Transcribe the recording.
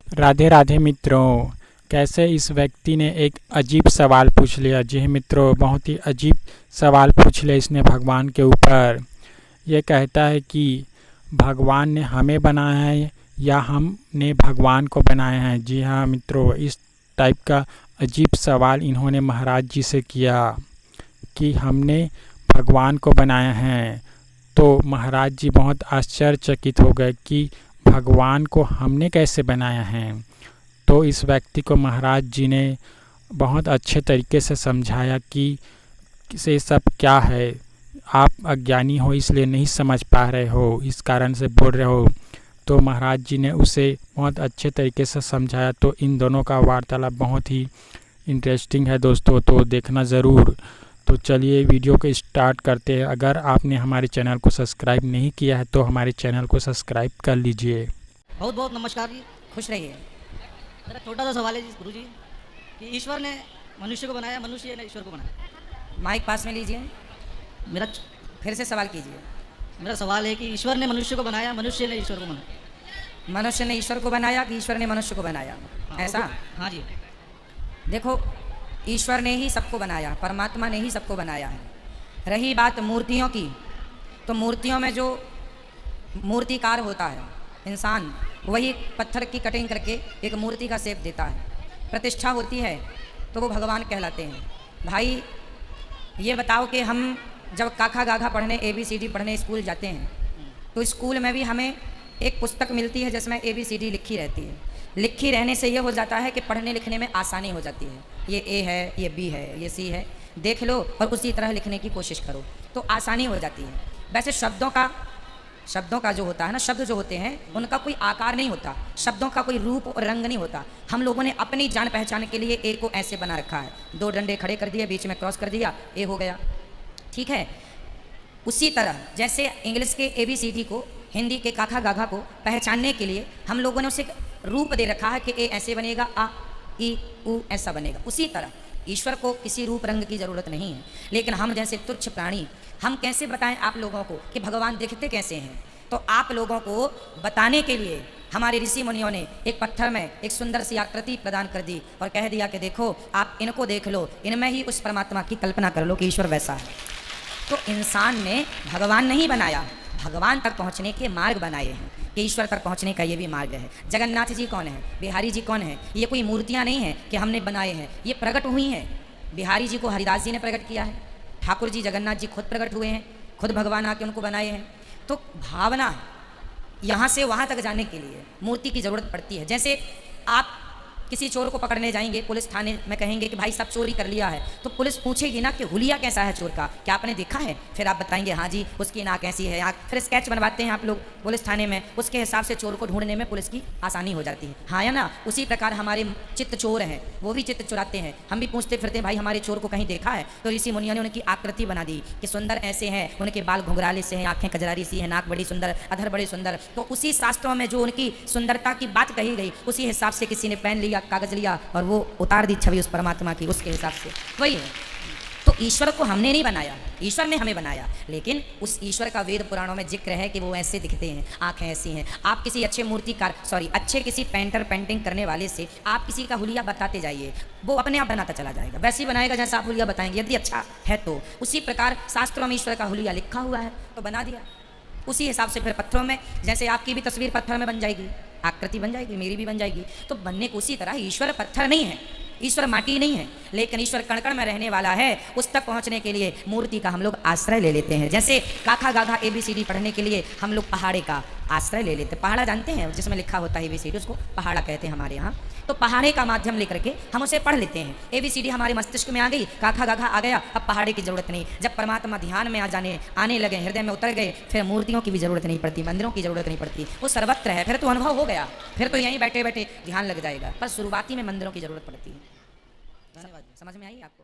राधे राधे मित्रों। कैसे इस व्यक्ति ने एक अजीब सवाल पूछ लिया। जी मित्रों, बहुत ही अजीब सवाल पूछ लिया इसने भगवान के ऊपर। ये कहता है कि भगवान ने हमें बनाया है या हमने भगवान को बनाया है। जी हाँ मित्रों, इस टाइप का अजीब सवाल इन्होंने महाराज जी से किया कि हमने भगवान को बनाया है। तो महाराज जी बहुत आश्चर्यचकित हो गए कि भगवान को हमने कैसे बनाया है। तो इस व्यक्ति को महाराज जी ने बहुत अच्छे तरीके से समझाया कि ये सब क्या है, आप अज्ञानी हो इसलिए नहीं समझ पा रहे हो, इस कारण से बोल रहे हो। तो महाराज जी ने उसे बहुत अच्छे तरीके से समझाया। तो इन दोनों का वार्तालाप बहुत ही इंटरेस्टिंग है दोस्तों, तो देखना ज़रूर। तो चलिए वीडियो को स्टार्ट करते हैं। अगर आपने हमारे चैनल को सब्सक्राइब नहीं किया है तो हमारे चैनल को सब्सक्राइब कर लीजिए। बहुत बहुत नमस्कार जी, खुश रहिए। मेरा छोटा सा सवाल है जी गुरु जी कि ईश्वर ने मनुष्य को बनाया, मनुष्य ने ईश्वर को बनाया। माइक पास में लीजिए, मेरा फिर से सवाल कीजिए। मेरा सवाल है कि ईश्वर ने मनुष्य को बनाया, मनुष्य ने ईश्वर को बनाया। मनुष्य ने ईश्वर को बनाया कि ईश्वर ने मनुष्य को बनाया? ऐसा? हाँ जी। देखो, ईश्वर ने ही सबको बनाया, परमात्मा ने ही सबको बनाया है। रही बात मूर्तियों की, तो मूर्तियों में जो मूर्तिकार होता है इंसान, वही पत्थर की कटिंग करके एक मूर्ति का शेप देता है। प्रतिष्ठा होती है तो वो भगवान कहलाते हैं। भाई ये बताओ कि हम जब काखा गाघा पढ़ने, ABCD पढ़ने स्कूल जाते हैं तो स्कूल में भी हमें एक पुस्तक मिलती है जिसमें ABCD लिखी रहती है। लिखी रहने से ये हो जाता है कि पढ़ने लिखने में आसानी हो जाती है। ये A है, ये B है, ये C है, देख लो और उसी तरह लिखने की कोशिश करो तो आसानी हो जाती है। वैसे शब्दों का जो होता है ना, शब्द जो होते हैं उनका कोई आकार नहीं होता, शब्दों का कोई रूप और रंग नहीं होता। हम लोगों ने अपनी जान पहचान के लिए ए को ऐसे बना रखा है, 2 डंडे खड़े कर दिए, बीच में क्रॉस कर दिया, ए हो गया, ठीक है। उसी तरह जैसे इंग्लिश के ABCD को, हिंदी के काखा गाघा को पहचानने के लिए हम लोगों ने उसे रूप दे रखा है कि ए ऐसे बनेगा, आ ई उ ऐसा बनेगा। उसी तरह ईश्वर को किसी रूप रंग की ज़रूरत नहीं है। लेकिन हम जैसे तुच्छ प्राणी, हम कैसे बताएं आप लोगों को कि भगवान दिखते कैसे हैं? तो आप लोगों को बताने के लिए हमारे ऋषि मुनियों ने एक पत्थर में एक सुंदर सी आकृति प्रदान कर दी और कह दिया कि देखो, आप इनको देख लो, इनमें ही उस परमात्मा की कल्पना कर लो कि ईश्वर वैसा है। तो इंसान ने भगवान नहीं बनाया, भगवान तक पहुँचने के मार्ग बनाए हैं कि ईश्वर तक पहुँचने का ये भी मार्ग है। जगन्नाथ जी कौन है? बिहारी जी कौन है? ये कोई मूर्तियाँ नहीं हैं कि हमने बनाए हैं, ये प्रकट हुई हैं। बिहारी जी को हरिदास जी ने प्रकट किया है, ठाकुर जी जगन्नाथ जी खुद प्रकट हुए हैं, खुद भगवान आके उनको बनाए हैं। तो भावना यहाँ से वहाँ तक जाने के लिए मूर्ति की ज़रूरत पड़ती है। जैसे आप किसी चोर को पकड़ने जाएंगे पुलिस थाने में, कहेंगे कि भाई साहब चोरी कर लिया है, तो पुलिस पूछेगी ना कि हुलिया कैसा है चोर का, क्या आपने देखा है? फिर आप बताएंगे हाँ जी, उसकी नाक ऐसी है, आँख। फिर स्केच बनवाते हैं आप लोग पुलिस थाने में, उसके हिसाब से चोर को ढूंढने में पुलिस की आसानी हो जाती है। हाँ या ना? उसी प्रकार हमारे चित्त चोर हैं, वो भी चित्त चुराते हैं। हम भी पूछते फिरते हैं भाई हमारे चोर को कहीं देखा है? तो ऋषि मुनियों ने उनकी आकृति बना दी कि सुंदर ऐसे हैं, उनके बाल घुंघराले से हैं, आँखें कजरारी सी हैं, नाक बड़ी सुंदर, अधर बड़े सुंदर। तो उसी शास्त्रों में जो उनकी सुंदरता की बात कही गई, उसी हिसाब से किसी ने पेन लिया, कागज लिया और वो उतार दी छवि उस परमात्मा की, उसके हिसाब से वही है। तो ईश्वर को हमने नहीं बनाया, ईश्वर ने हमें बनाया। लेकिन उस ईश्वर का वेद पुराणों में जिक्र है कि वो ऐसे दिखते हैं, आंखें ऐसी हैं। आप किसी अच्छे मूर्तिकार, अच्छे किसी पेंटिंग करने वाले से आप किसी का हुलिया बताते जाइए, वो अपने आप बनाता चला जाएगा, वैसे ही बनाएगा जैसा आप हुलिया बताएंगे, यदि अच्छा है तो। उसी प्रकार शास्त्रों में ईश्वर का हुलिया लिखा हुआ है तो बना दिया। उसी हिसाब से फिर पत्थरों में, जैसे आपकी भी तस्वीर पत्थर में बन जाएगी, आकृति बन जाएगी, मेरी भी बन जाएगी। तो बनने को उसी तरह ईश्वर पत्थर नहीं है, ईश्वर माटी नहीं है, लेकिन ईश्वर कण कण में रहने वाला है। उस तक पहुंचने के लिए मूर्ति का हम लोग आश्रय ले लेते हैं। जैसे काखा गाघा ABCD पढ़ने के लिए हम लोग पहाड़े का आश्रय ले लेते हैं। पहाड़ा जानते हैं, जिसमें लिखा होता है ABCD, उसको पहाड़ा कहते हैं हमारे यहाँ। तो पहाड़े का माध्यम लेकर के हम उसे पढ़ लेते हैं। ABCD हमारे मस्तिष्क में आ गई, काखा गाघा आ गया, अब पहाड़े की जरूरत नहीं। जब परमात्मा ध्यान में आने लगे, हृदय में उतर गए, फिर मूर्तियों की भी जरूरत नहीं पड़ती, मंदिरों की जरूरत नहीं पड़ती, वो सर्वत्र है। फिर तो अनुभव हो गया, फिर तो यहीं बैठे बैठे ध्यान लग जाएगा। पर शुरुआती में मंदिरों की जरूरत पड़ती है। धन्यवाद। समझ में आई आपको?